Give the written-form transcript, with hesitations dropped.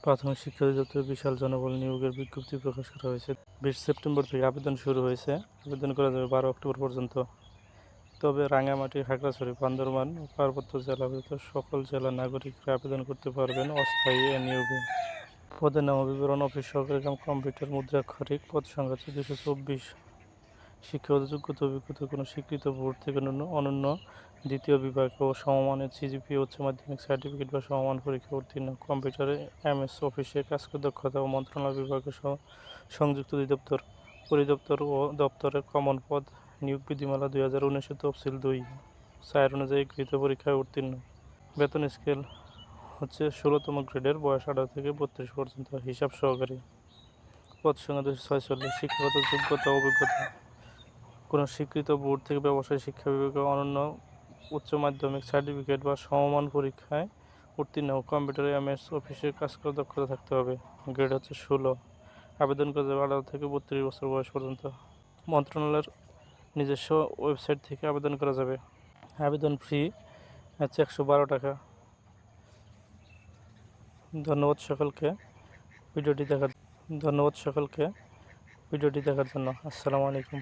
প্রাথমিক শিক্ষা অধিদপ্তরের বিশাল জনবল নিয়োগের বিজ্ঞপ্তি প্রকাশ করা হয়েছে। 20 সেপ্টেম্বর থেকে আবেদন শুরু হয়েছে। আবেদন করা যাবে 12 অক্টোবর পর্যন্ত। তবে রাঙামাটি, খাগড়াছড়ি, বান্দরবান ও পার্বত্য জেলা ব্যতীত সকল জেলার নাগরিকরা আবেদন করতে পারবেন অস্থায়ী এ নিয়োগে। পদের নাম ও বিবরণ: অফিস সহকারী কাম কম্পিউটার মুদ্রাক্ষরিক, পদ সংখ্যা 224। শিক্ষাগত যোগ্যতা অভিজ্ঞতা: কোনো স্বীকৃত বোর্ড থেকে অনন্য দ্বিতীয় বিভাগ ও সমমানের সিজিপিএ, উচ্চ মাধ্যমিক সার্টিফিকেট বা সমমান পরীক্ষা উত্তীর্ণ। কম্পিউটারে এমএস অফিসে কাজ করার দক্ষতা ও মন্ত্রণালয় বিভাগের সংযুক্ত অধিদপ্তর, পরিদপ্তর ও দপ্তরে কমন পদ। নিয়োগ বিধিমালা 2019 তফসিল 2/4 অনুযায়ী গৃহীত পরীক্ষায় উত্তীর্ণ। বেতন স্কেল হচ্ছে 16তম গ্রেডের, বয়স 18 থেকে 32 পর্যন্ত। হিসাব সহকারী, পদ সংখ্যা 246। শিক্ষাগত যোগ্যতা অভিজ্ঞতা: কোনো স্বীকৃত বোর্ড থেকে ব্যবসায় শিক্ষা বিভাগে অনন্য উচ্চ মাধ্যমিক সার্টিফিকেট বা সমমান পরীক্ষায় উত্তীর্ণ। কম্পিউটারে এমএস অফিসে কাজ করার দক্ষতা থাকতে হবে। গ্রেড হচ্ছে 16। আবেদন করা যাবে 18 থেকে 32 বছর বয়স পর্যন্ত। মন্ত্রণালয়ের নিজস্ব ওয়েবসাইট থেকে আবেদন করা যাবে। আবেদন ফি হচ্ছে 112 টাকা। ধন্যবাদ সকলকে ভিডিওটি দেখার জন্য। আসসালামু আলাইকুম।